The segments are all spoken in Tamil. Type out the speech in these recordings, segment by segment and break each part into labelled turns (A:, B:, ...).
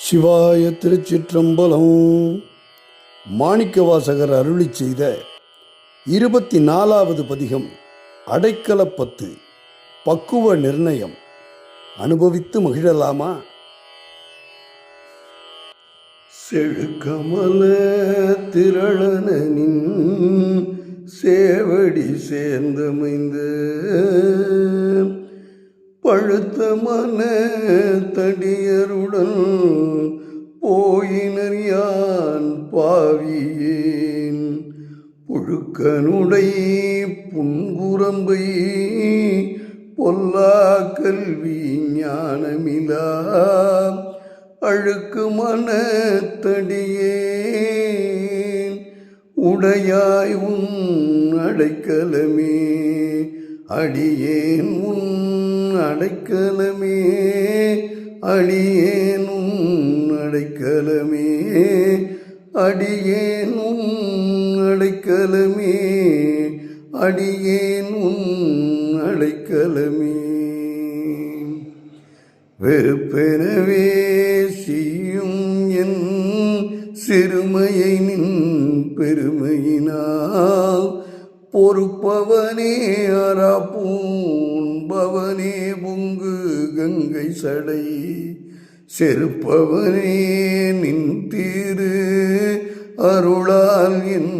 A: சிவாய திருச்சிற்றம்பலம். மாணிக்கவாசகர் அருளி செய்த 24வது பதிகம் அடைக்கலப்பத்து பக்குவ நிர்ணயம். அனுபவித்து மகிழலாமா? செழுக்கமல திரளனின் சேவடி சேர்ந்தமைந்த பழுத்த மன தடியருடன் போயினர் யான் பாவியேன். புழுக்கனுடை புன்குரம்பை பொல்லா கல்வி ஞானமிலா அழுக்கு மனத்தடியேன் உடையாய் உன் அடைக்கலமே அடியேன் உன் அடைக்கலமே அடியேன் உன் அடைக்கலமே அடியேன் உன் அடைக்கலமே அடியேன் உன் அடைக்கலமே. வெறுப்பெனவே செய்யும் என் சிறுமையை நின் பெருமையினால் பொறுப்பவனே அறாப்பூன்பவனே பொங்கு கங்கை சடை செருப்பவனே நின் தீரு அருளால் என்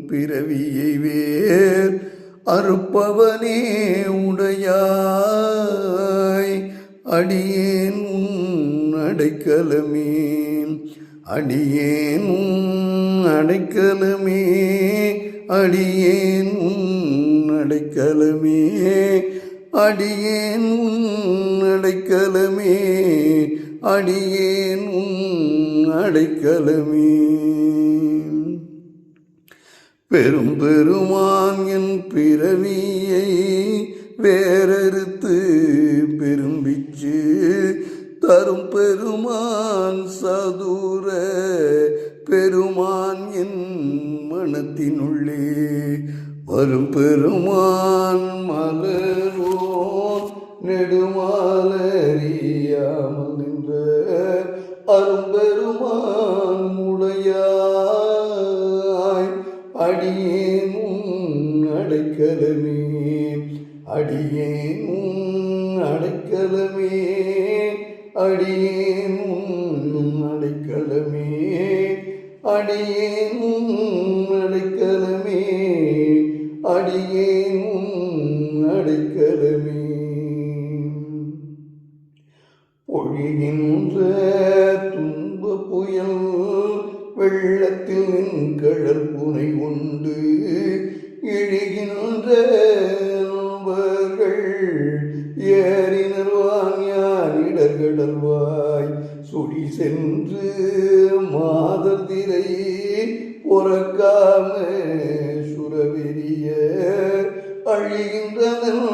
A: பிறவியை வேர் அறுப்பவனே உடையாய் அடியேன் உன் அடைக்கலமே அடியேன் உன் அடைக்கலமே அடியேன் உன் அடைக்கலமே அடியேன் உன் அடைக்கலமே அடியேன் உன் அடைக்கலமே. பெருமான் என் பிறவியை வேறறுத்து பெரும்பிச்சு தரும் பெருமான் சதுர பெருமான் என் மனத்தினுள்ளே வரும் பெருமான் மலரோ நெடுமாலறியாமல் நின்ற அரும்பெருமான் உடையாய் அடியேன் உன் அடைக்கலமே அடியேன் உன் அடைக்கலமே அடியேன் உன் அடைக்கலமே அடியேன் உன் அடைக்கலமே அடியேன் உன் அடைக்கலமே. பொழிகின்ற துன்ப புயல் வெள்ளத்தில் நின் கடல் புனை உண்டு இழிகின்ற ஏறினர் வாஞானிடர்கடல்வாய் சுடி சென்று மாதத்திரை பொறக்காம சுரவெறிய அழிகின்றதன்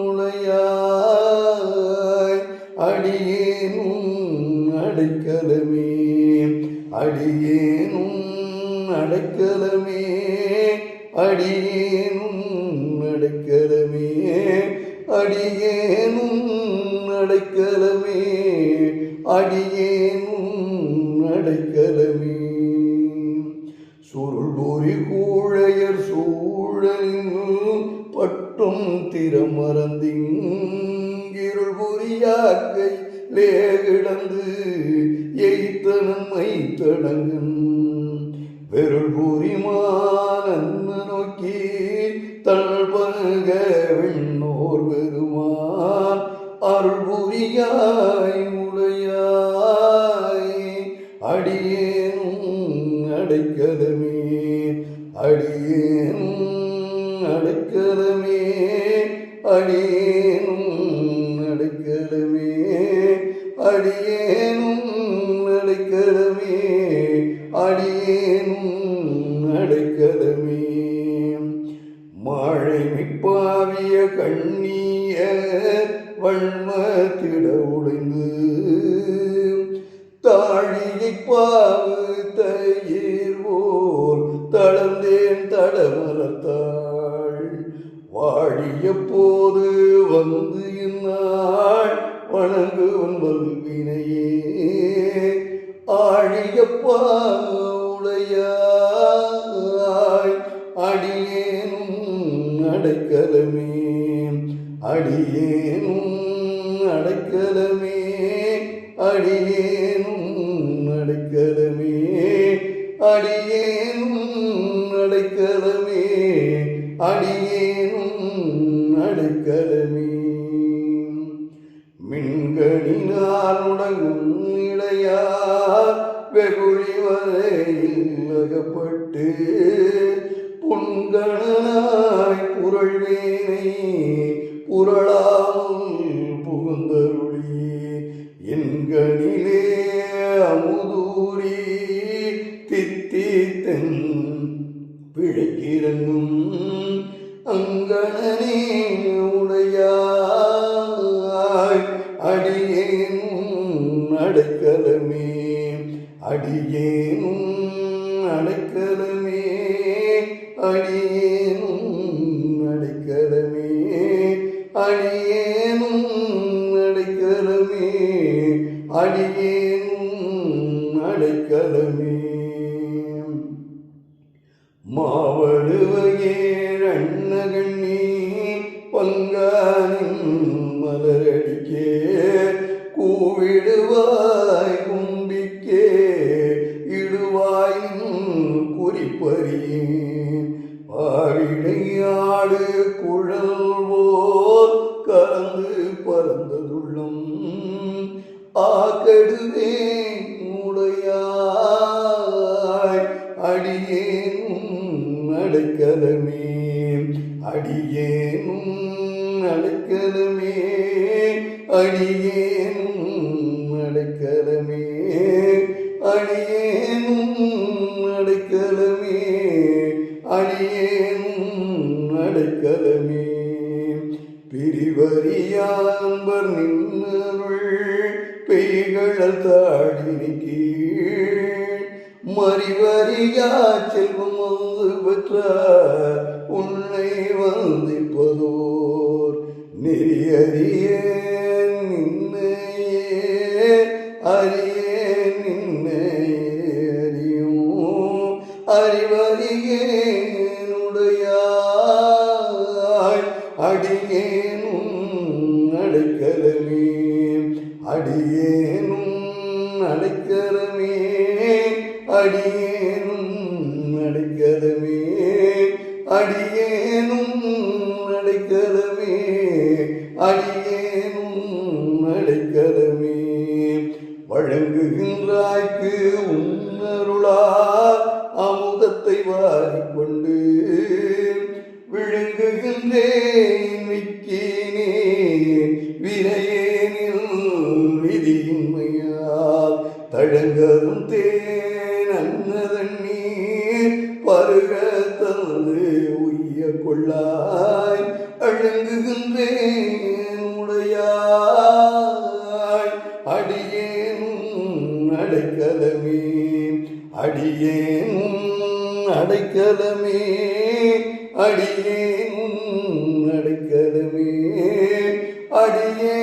A: உடையாய் அடியேன் உன் அடைக்கலமே அடியேன் உன் அடைக்கலமே அடியேன் உன் அடைக்கலமே அடியேன் உன் அடைக்கலமே அடியேன் உன் அடைக்கலமே. சுருள்பொறி கூழையர் சூழலில் பட்டும் திறமறந்திருள் பொறியாக்கை லேகிடந்து எய்த்தனம் மைத்தடங்கன் வெருள் புரிமான் நோக்கி தள்பக விண்ணோர் பெருமான் அருள் புரியாய் உடையாய் அடியேன் உன் அடைக்கலமே அடியேன் உன் அடைக்கலமே அடியேன் உன் அடைக்கலமே அடியேன் உன் அடைக்கலமே அடியேன் உன் அடைக்கலமே. மாழை மிப்பாவிய கண்ணிய வன்மத்திட உடைந்து தாழியை பாவு தயிர் போல் தளர்ந்தேன் தடமலத்தாள் வாழிய போது வந்து இந்நாள் வணங்குவன் வல்வினையே ஐயப்பா உடையாய் அடியேனும் அடைக்கலமே அடியேனும் அடைக்கலமே அடியேனும் அடைக்கலமே அடியேனும் அடைக்கலமே அடியேனும் அடைக்கலமே மின்கணினால் உடங்கும் இடையார் வெகுளி வரையில் அகப்பட்டு புன்கணனாய் புரள்வேனை புரளாமல் புகுந்தருளி என்கணிலே அமுதூரி தித்தித்தன் பிழைக்கிறங்கும் அங்கணனே உடையாய் அடியேனும் அடைக்கலமே அடியேனும் அடைக்கலமே அடியேனும் அடைக்கலமே அடியேனும் அடைக்கலமே அடியேனும் அடைக்கலமே மாவடுவகேழ் அண்ணகண்ணி பங்கானின் மலரடிக்கே கூவிடுவாய் கும்பிக்கே இடுவாய் குறிப்பறியேன் பாரிடையாடு குழல்வோர் கலந்து பறந்ததுள்ளம் ஆக்கெடுவே உடையாய் அடியேனும் அடைக்கலமே அடியேனும் அடைக்கலமே அடியேனும் அடைக்கலமே அடியேனும் அடைக்கலமே அடியேனும் அடைக்கலமே பிரிவறியாம்பர் நின்னருள் பெய்கள் தாடினி கீழ் மறிவறியா செல்வம் வந்து பெற்ற உன்னை வந்திப்பதோர் நெறியறிய நின்னையே அறியே நின்னையே அறியும் அறிவறியேனுடையாய் அடியேனும் அடைக்கலமே அடியேனும் அடைக்கலமே அடியேனும் அடைக்கலமே அடியேனும் அடைக்கலமே அடியேனும் அடைக்கலமே வழங்குகின்றாய்க்கு உன்னருளால் அமுதத்தை வாரிக்கொண்டு விழுங்குகின்றேன் விக்கினே வினையேனில் விதியின்மையால் தழங்கரும் தேன் அன்னதண்ணீர் பருக தந்து உய்ய கொள்ளாய் அழுங்குகின்றேன் உடையாய் அடியேனும் அடைக்கலமே அடியேனும் அடைக்கலமே அடியேனும் அடைக்கலமே அடியே